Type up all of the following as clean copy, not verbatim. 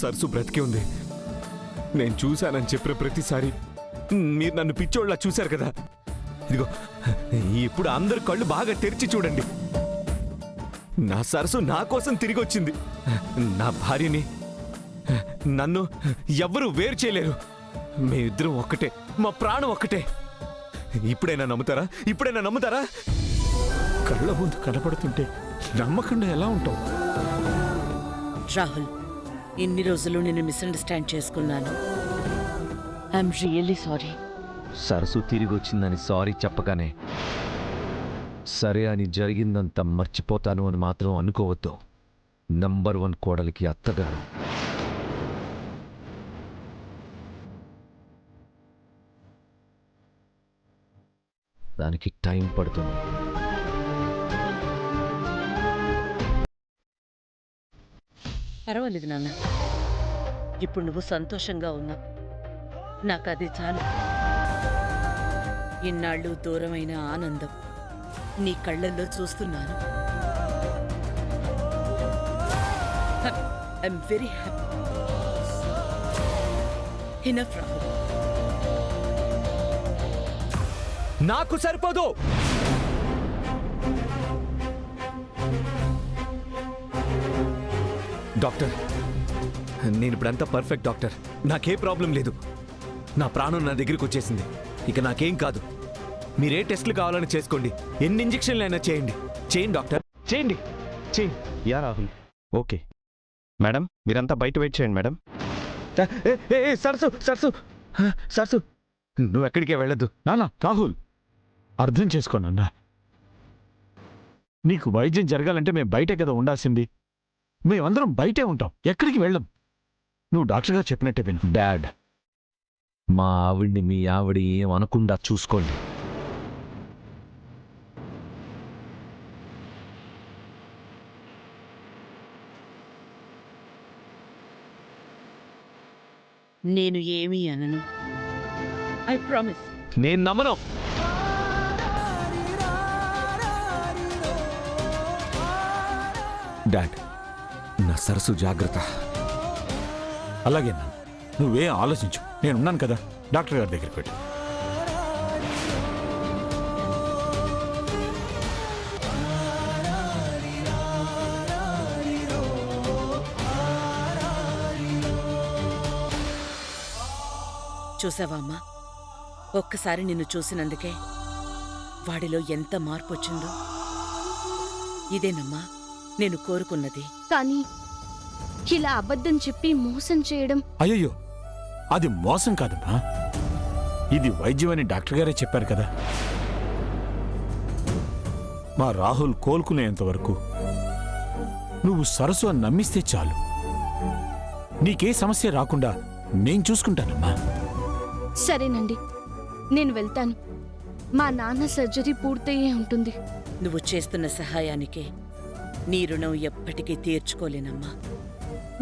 సరసు బ్రతికే ఉంది. నేను చూశానని చెప్పిన ప్రతిసారి మీరు నన్ను పిచ్చోళ్ళ చూశారు కదా. ఇదిగో ఇప్పుడు అందరు కళ్ళు బాగా తెరిచి చూడండి. నా సరసు నా కోసం తిరిగి వచ్చింది. నా భార్యని నన్ను ఎవ్వరూ వేరు చేయలేరు. మేమిద్దరం ఒక్కటే, మా ప్రాణం ఒక్కటే. ఇప్పుడైనా నమ్ముతారా? కళ్ళ ముందు కనపడుతుంటే నమ్మకుండా ఎలా ఉంటావు? రాహుల్, ఇన్ని రోజులు నేను మిస్అండర్స్టాండ్ చేసుకున్నాను. I'm really sorry. సరసు తిరిగి వచ్చిందని సారీ చెప్పగానే సరే అని జరిగిందంతా మర్చిపోతాను అని మాత్రం అనుకోవద్దు. నంబర్ 1 కోడలికి అత్తగారు. దానికి టైం పడుతుంది. పర్వాలేదు నాన్న, ఇప్పుడు నువ్వు సంతోషంగా ఉన్నావు. నాకు అది చాలు. ఇన్నాళ్ళు దూరమైన ఆనందం నీ కళ్ళల్లో చూస్తున్నాను. I'm very happy. Enough Rahul. నాకు సరిపోదు. డాక్టర్, నేను ఇప్పుడంతా పర్ఫెక్ట్ డాక్టర్. నాకే ప్రాబ్లం లేదు. నా ప్రాణం నా దగ్గరికి వచ్చేసింది. ఇక నాకేం కాదు. మీరే టెస్టులు కావాలని చేసుకోండి. ఎన్ని ఇంజెక్షన్లు అయినా చేయండి డాక్టర్, చేయండి. Yeah Rahul, okay. మేడం, మీరంతా బయట వెయిట్ చేయండి మేడం. సరసు నువ్వు ఎక్కడికే వెళ్ళదు. నానా రాహుల్, అర్థం చేసుకోనన్నా. నీకు వైద్యం జరగాలంటే మేము బయటే కదా ఉండాల్సింది. మేమందరం బయటే ఉంటాం, ఎక్కడికి వెళ్ళం. నువ్వు డాక్టర్ గారు చెప్పినట్టే విను. డాడ్, మా ఆవిడ్ని మీ ఆవిడ ఏం అనకుండా చూసుకోండి. నేను ఏమీ అనను. I promise. నేను నమ్మను. డాడ్, నా సరసు జాగ్రత్త. అలాగే నాన్న, నువ్వేం ఆలోచించు. నేనున్నాను కదా. డాక్టర్ గారి దగ్గరికి వెళ్ళి చూసావా అమ్మా, ఒక్కసారి నిన్ను చూసినందుకే వాడిలో ఎంత మార్పు వచ్చిందో. ఇదేనమ్మా నేను కోరుకున్నది. కానీ ఇలా అబద్ధం చెప్పి మోసం చేయడం. అయ్యయ్యో, అది మోసం కాదమ్మా. ఇది వైద్యం అని డాక్టర్ గారే చెప్పారు కదా. మా రాహుల్ కోలుకునేంత వరకు నువ్వు సరస్సు అని నమ్మిస్తే చాలు. నీకే సమస్య రాకుండా నేను చూసుకుంటానమ్మా. సరేనండి, నేను వెళ్తాను. మా నాన్న సర్జరీ పూర్తయ్యే ఉంటుంది. నువ్వు చేస్తున్న సహాయానికే నీ రుణం ఎప్పటికీ తీర్చుకోలేనమ్మా.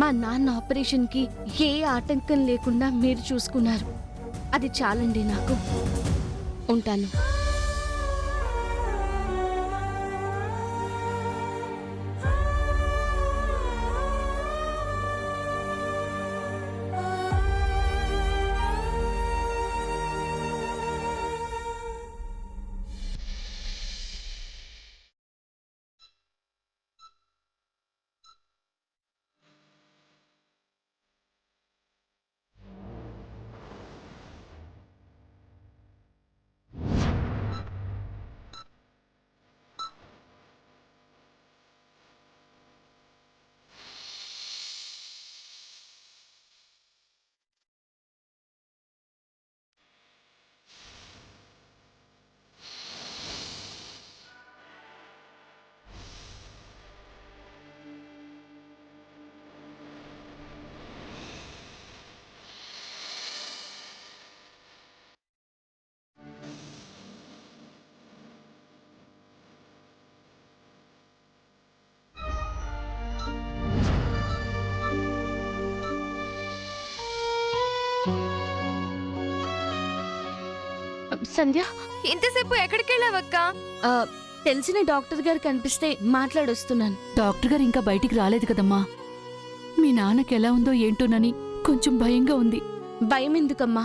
మా నాన్న ఆపరేషన్కి ఏ ఆటంకం లేకుండా మీరు చూసుకున్నారు. అది చాలండి నాకు. ఉంటాను. సంధ్య, ఇంతసేపు ఎక్కడికి వెళ్ళావక్క? తెలిసిన డాక్టర్ గారు కనిపిస్తే మాట్లాడొస్తున్నాను. డాక్టర్ గారు ఇంకా బయటికి రాలేదు కదమ్మా. మీ నాన్నకి ఎలా ఉందో ఏంటోనని కొంచెం భయంగా ఉంది. భయం ఎందుకమ్మా,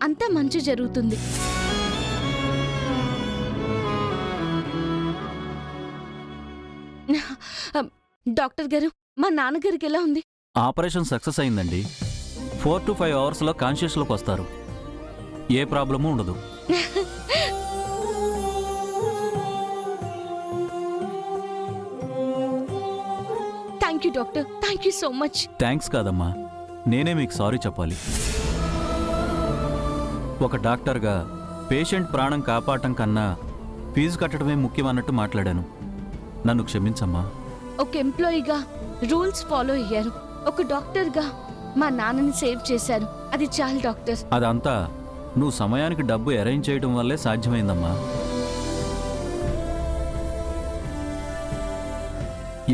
అంతా మంచి జరుగుతుంది. డాక్టర్ గారు, మా నాన్నగారికి ఎలా ఉంది? ఆపరేషన్ సక్సెస్ అయిందండి. 4 to 5 అవర్స్లో కాన్షియస్లోకి వస్తారు. ఏ ప్రాబ్లము ఉండదు. Thank you doctor, thank you so much. Thanks కాదమ్మా, నేనే మీకు సారీ చెప్పాలి. ఒక డాక్టర్గా పేషెంట్ ప్రాణం కాపాడటం కన్నా ఫీజు కట్టడమే ముఖ్యమన్నట్టు మాట్లాడాను. నన్ను క్షమించమ్మా. ఒక ఎంప్లాయీగా రూల్స్ ఫాలో అయ్యారు, ఒక డాక్టర్గా మా నాన్నని సేవ్ చేశారు. అది చాలు డాక్టర్. అదంతా నువ్వు సమయానికి డబ్బు అరేంజ్ చేయడం వల్లే సాధ్యమైందమ్మా.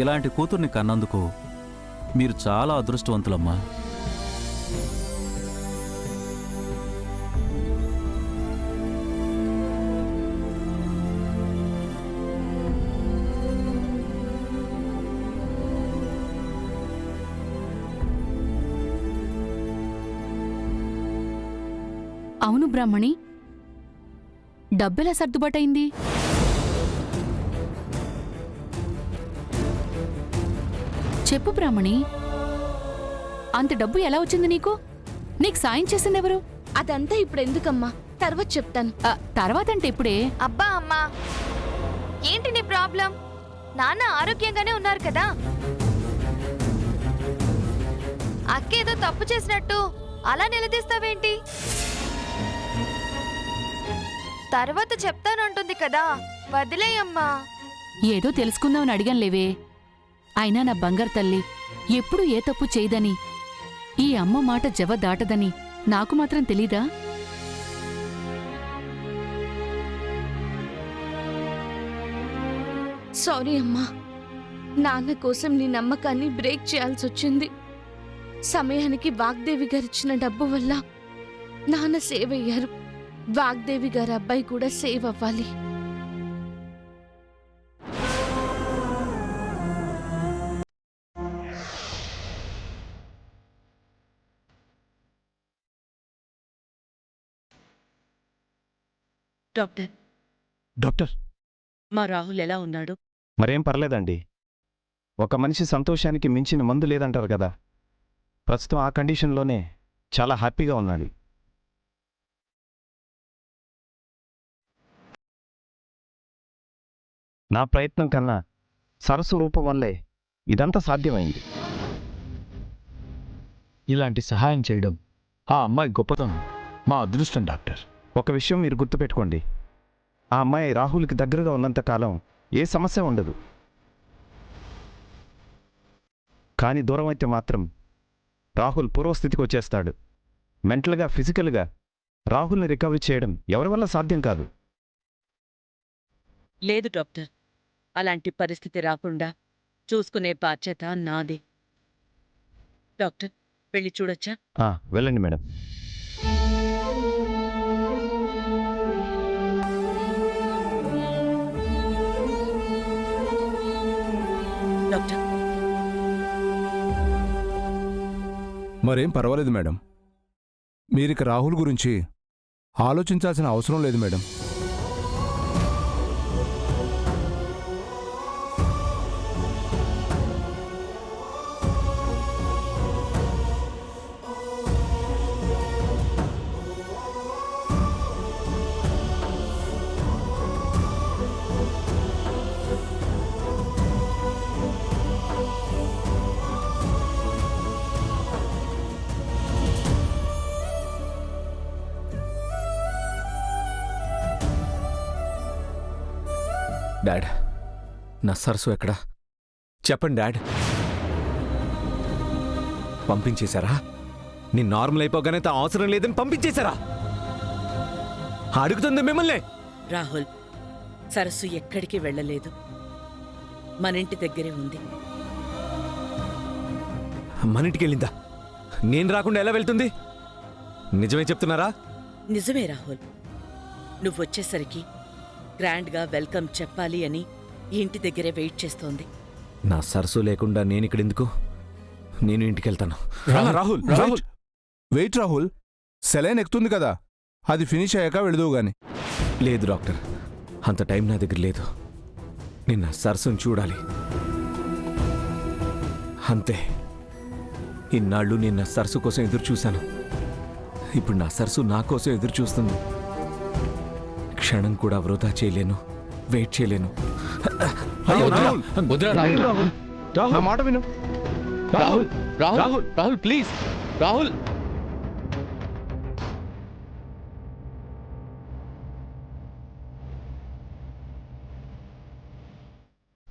ఇలాంటి కూతుర్ని కన్నందుకు మీరు చాలా అదృష్టవంతులమ్మా. అవును బ్రాహ్మణి, డబ్బెలా సర్దుబాటైంది? చెప్పు బ్రాహ్మణి, అంత డబ్బు ఎలా వచ్చింది నీకు? నీకు సాయం చేసిందెవరు? అదంతా ఇప్పుడు ఎందుకమ్మా, తర్వాత చెప్తాను. తర్వాత అంటే ఇప్పుడే. అబ్బా అమ్మా, ఏంటి నీ ప్రాబ్లం? నాన్న ఆరోగ్యంగానే ఉన్నారు కదా. అక్కేదో తప్పు చేసినట్టు అలా నిలదీస్తావేంటి? తర్వాత చెప్తానంటుంది కదా, వదిలేయమ్మా. ఏదో తెలుసుకుందామని అడిగానులేవే. అయినా నా బంగారు తల్లి ఎప్పుడూ ఏ తప్పు చేయదని, ఈ అమ్మ మాట జవ దాటదని నాకు మాత్రం తెలీదా? సారీ అమ్మా, నాన్న కోసం నీ నమ్మకాన్ని బ్రేక్ చేయాల్సి వచ్చింది. సమయానికి వాగ్దేవి గారిచ్చిన డబ్బు వల్ల నాన్న సేవ్ అయ్యారు. వాగ్దేవి గారి అబ్బాయి కూడా సేవ్ అవ్వాలి. డాక్టర్, డాక్టర్, మా రాహుల్ ఎలా ఉన్నాడు? మరేం పర్లేదండి. ఒక మనిషి సంతోషానికి మించిన మందు లేదంటారు కదా. ప్రస్తుతం ఆ కండిషన్లోనే చాలా హ్యాపీగా ఉన్నాడు. నా ప్రయత్నం కన్నా సరస్సు రూపం వల్లే ఇదంతా సాధ్యమైంది. ఇలాంటి సహాయం చేయడం ఆ అమ్మాయి గొప్పతనం, మా అదృష్టం డాక్టర్. ఒక విషయం మీరు గుర్తుపెట్టుకోండి, ఆ అమ్మాయి రాహుల్కి దగ్గరగా ఉన్నంతకాలం ఏ సమస్య ఉండదు. కానీ దూరం అయితే మాత్రం రాహుల్ పూర్వస్థితికి వచ్చేస్తాడు. మెంటల్గా, ఫిజికల్గా రాహుల్ని రికవరీ చేయడం ఎవరి వల్ల సాధ్యం కాదు. లేదు డాక్టర్, అలాంటి పరిస్థితి రాకుండా చూసుకునే బాధ్యత నాది. డాక్టర్, వెళ్ళి చూడొచ్చా? వెళ్ళండి మేడం. డాక్టర్, మరేం పర్వాలేదు మేడం. మీరిక రాహుల్ గురించి ఆలోచించాల్సిన అవసరం లేదు మేడం. డాడ్, నా సరస్సు ఎక్కడా? చెప్పండి డాడ్. పంపించేశారా? నేను నార్మల్ అయిపోగానే తా అవసరం లేదని పంపించేశారా? అడుగుతుంది మిమ్మల్ని. రాహుల్, సరస్సు ఎక్కడికి వెళ్ళలేదు, మన ఇంటి దగ్గరే ఉంది. మన ఇంటికి వెళ్ళిందా? నేను రాకుండా ఎలా వెళ్తుంది? నిజమే చెప్తున్నారా? నిజమే రాహుల్, నువ్వొచ్చేసరికి గ్రాండ్గా వెల్కమ్ చెప్పాలి అని ఈ ఇంటి దగ్గరే వెయిట్ చేస్తోంది. నా సరస్సు లేకుండా నేనిక్కడెందుకు? నేను ఇంటికి వెళ్తాను. రాహుల్ రాహుల్ వెయిట్ రాహుల్, సెలైన్ ఎక్కుతుంది కదా, అది ఫినిష్ అయ్యాక వెళదువు గాని. లేదు డాక్టర్, అంత టైం నా దగ్గర లేదు. నిన్న సరస్సును చూడాలి అంతే. ఇన్నాళ్ళు నేను నా సరస్సు కోసం ఎదురు చూశాను. ఇప్పుడు నా సరస్సు నా కోసం ఎదురు చూస్తుంది. క్షణం కూడా వృధా చేయలేను, వెయిట్ చేయలేను. అయ్యో, రాహుల్ రాహుల్ నా మాట విను. రాహుల్ రాహుల్ రాహుల్ ప్లీజ్ రాహుల్.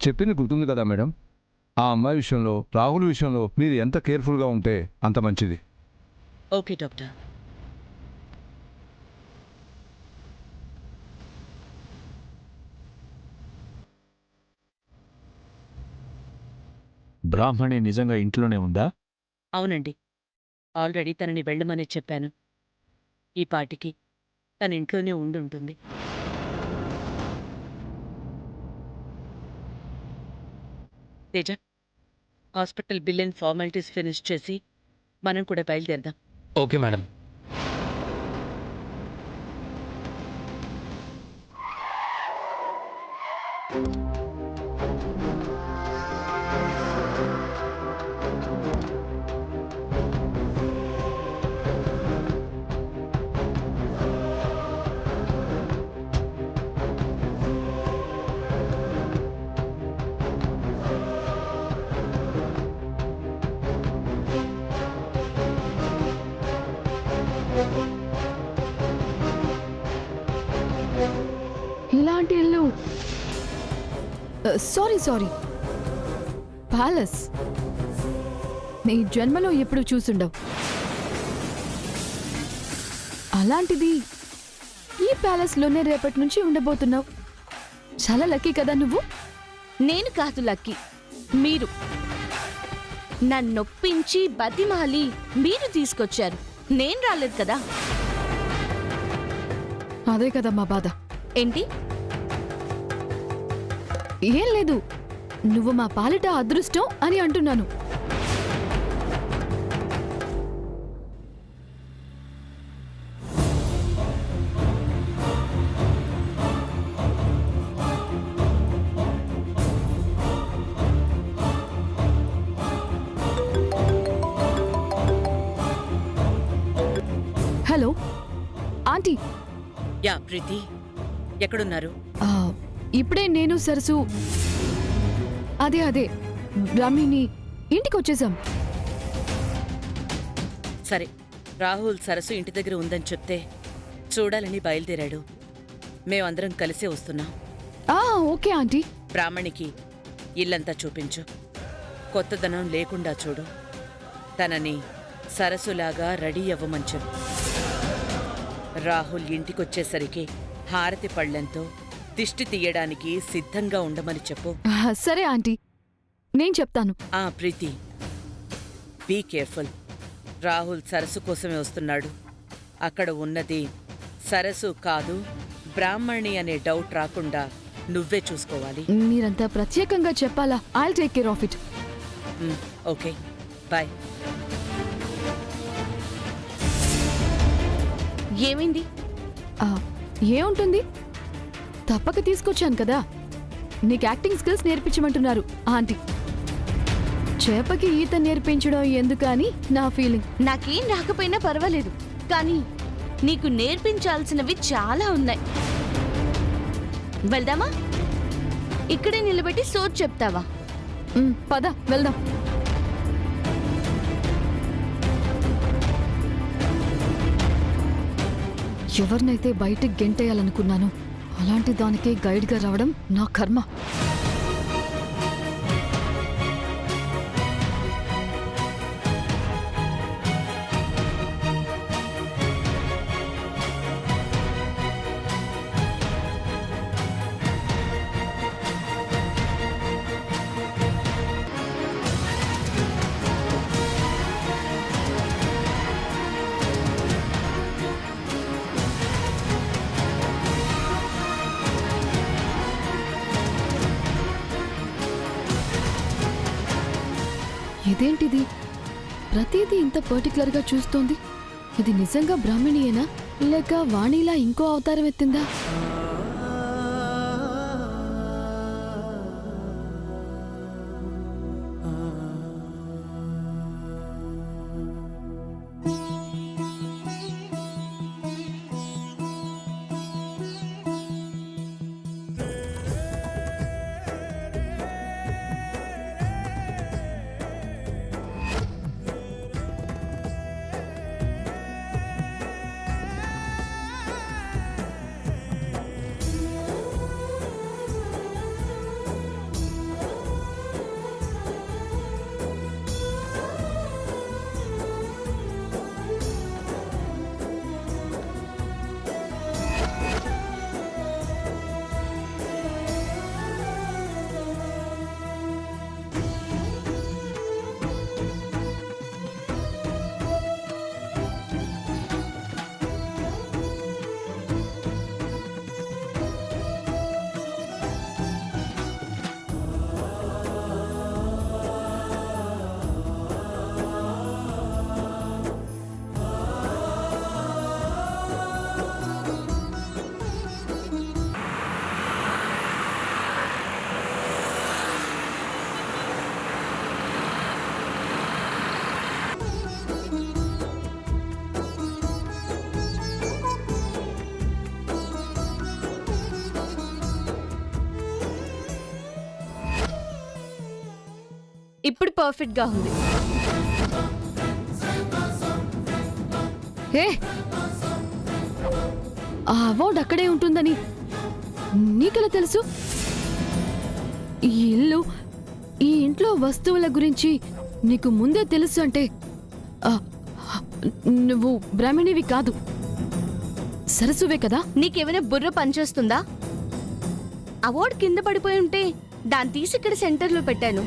చెప్పింది గుర్తుంది కదా మేడం, ఆ అమ్మాయి విషయంలో, రాహుల్ విషయంలో మీరు ఎంత కేర్ఫుల్గా ఉంటే అంత మంచిది. Okay doctor. బ్రాహ్మణి నిజంగా ఇంట్లోనే ఉందా? అవునండి, ఆల్రెడీ తనని వెళ్ళమని చెప్పాను. ఈ పాటికి తన ఇంట్లోనే ఉండుంటుంది. Teja, hospital bill and formalities finish చేసి మనం కూడా బయలుదేరదాం. Okay madam. ఇలాంటి ఇల్లు, సారీ ప్యాలెస్ నీ జన్మలో ఎప్పుడు చూసుండవు. అలాంటిది ఈ ప్యాలెస్లోనే రేపటి నుంచి ఉండబోతున్నావు. చాలా లక్కీ కదా నువ్వు. నేను కాదు లక్కీ, మీరు. నన్నొప్పించి బతిమాలి మీరు తీసుకొచ్చారు, నేను రాలేదు కదా. అదే కదా మా బాధ. ఏంటి? ఏం లేదు, నువ్వు మా పాలిట అదృష్టం అని అంటున్నాను. Hello aunty. యా ప్రీతి, ఎక్కడున్నారు? ఆ, ఇప్పుడే నేను సరసు అదే బ్రాహ్మిణి ఇంటికి వచ్చేసాం. సరే, రాహుల్ సరస్సు ఇంటి దగ్గర ఉందని చెప్తే చూడాలని బయలుదేరాడు. మేమందరం కలిసే వస్తున్నాం. Okay aunty. బ్రాహ్మణికి ఇల్లంతా చూపించు, కొత్తదనం లేకుండా చూడు. తనని సరస్సులాగా రెడీ అవ్వమని చెప్పు. రాహుల్ ఇంటికొచ్చేసరికి హారతి పళ్ళెంతో దిష్టి తీయడానికి సిద్ధంగా ఉండమని చెప్పు. సరే ఆంటీ, నేను చెప్తాను. ప్రీతి, బీ కేర్ఫుల్. రాహుల్ సరస్సు కోసమే వస్తున్నాడు. అక్కడ ఉన్నది సరస్సు కాదు, బ్రాహ్మణి అనే డౌట్ రాకుండా నువ్వే చూసుకోవాలి. మీరంతా ప్రత్యేకంగా చెప్పాలా? I'll take care of it. Okay, bye. ఏమైంది? ఏముంటుంది, తప్పక తీసుకొచ్చాను కదా. నీకు యాక్టింగ్ స్కిల్స్ నేర్పించమంటున్నారు ఆంటీ. చేపకి ఈత నేర్పించడం ఎందుకు అని నా ఫీలింగ్. నాకేం రాకపోయినా పర్వాలేదు, కానీ నీకు నేర్పించాల్సినవి చాలా ఉన్నాయి. వెళ్దామా? ఇక్కడే నిలబెట్టి సోచ్ చెప్తావా? పద వెళ్దాం. ఎవరినైతే బయటికి గెంటేయాలనుకున్నానో అలాంటి దానికే గైడ్గా రావడం నా కర్మ. ఇదేంటిది, ప్రతిదీ ఇంత పర్టికులర్గా చూస్తోంది? ఇది నిజంగా బ్రాహ్మణియేనా లేక వాణిలా ఇంకో అవతారం ఎత్తిందా? ఇప్పుడు పర్ఫెక్ట్ గా ఉంది. ఏ ఆ అవార్డు అక్కడే ఉంటుందని నీకెలా తెలుసు? ఈ ఇల్లు, ఈ ఇంట్లో వస్తువుల గురించి నీకు ముందే తెలుసు అంటే నువ్వు బ్రాహ్మణివి కాదు, సరసువే కదా? నీకేమైనా బుర్ర పనిచేస్తుందా? అవార్డు కింద పడిపోయి ఉంటే దాన్ని తీసి ఇక్కడ సెంటర్లో పెట్టాను.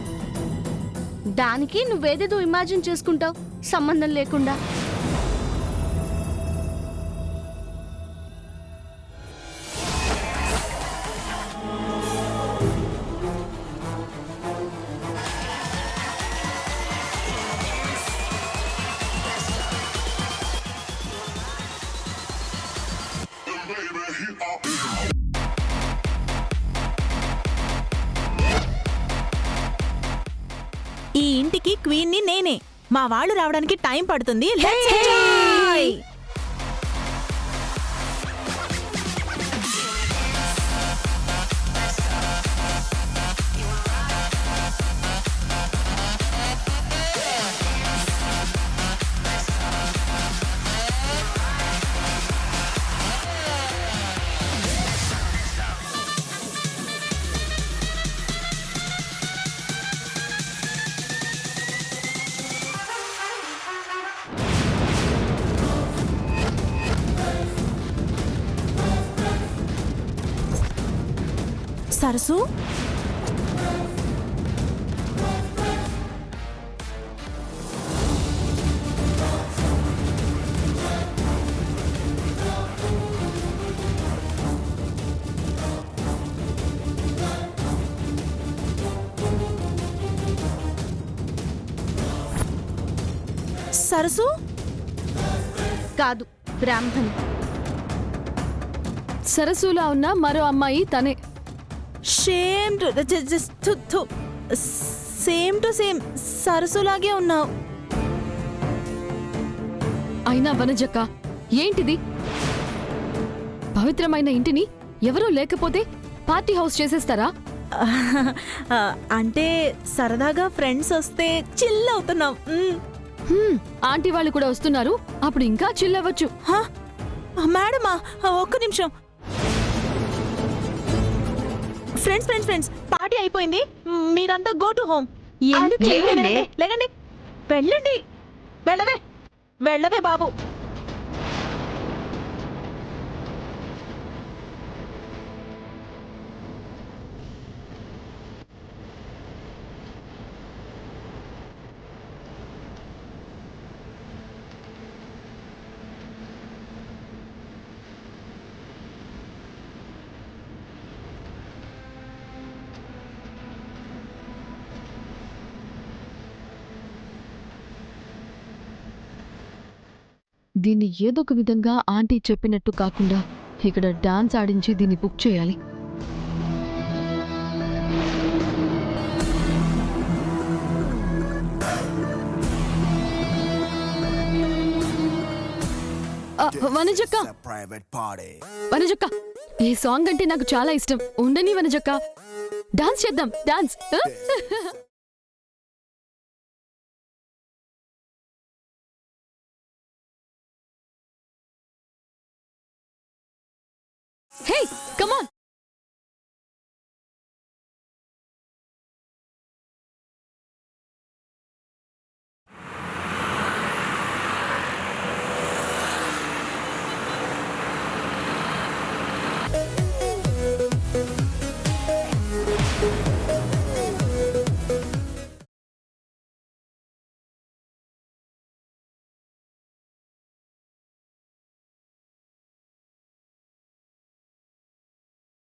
దానికి నువ్వేదేదో ఇమాజిన్ చేసుకుంటావు సంబంధం లేకుండా. ఈ ఇంటికి క్వీన్ ని నేనే. మా వాళ్ళు రావడానికి టైం పడుతుంది. Let's enjoy! సరసు, సరసు కాదు, బ్రాహ్మణి. సరస్సులా ఉన్న మరో అమ్మాయి తనే. సేమ్ టు సేమ్ సరసులాగే ఉన్నావు. అయినా వనజక్క, ఏంటిది? పవిత్రమైన ఇంటిని ఎవరూ లేకపోతే పార్టీ హౌస్ చేసేస్తారా? అంటే సరదాగా ఫ్రెండ్స్ వస్తే చిల్ అవుతున్నాం. ఆంటీ వాళ్ళు కూడా వస్తున్నారు, అప్పుడు ఇంకా చిల్ అవ్వచ్చు. మేడమా, ఒక్క నిమిషం. ఫ్రెండ్స్ పార్టీ అయిపోయింది, మీరంతా గో టు హోమ్. లేకండి, వెళ్ళండి. వెళ్ళవే బాబు. దీన్ని ఏదో ఒక విధంగా ఆంటీ చెప్పినట్టు కాకుండా ఇక్కడ డాన్స్ ఆడించి దీన్ని బుక్ చేయాలి. వనజక్క, వనజక్క, ఈ సాంగ్ అంటే నాకు చాలా ఇష్టం. ఉండని వనజక్క, డాన్స్ చేద్దాం. డాన్స్. Hey, come on.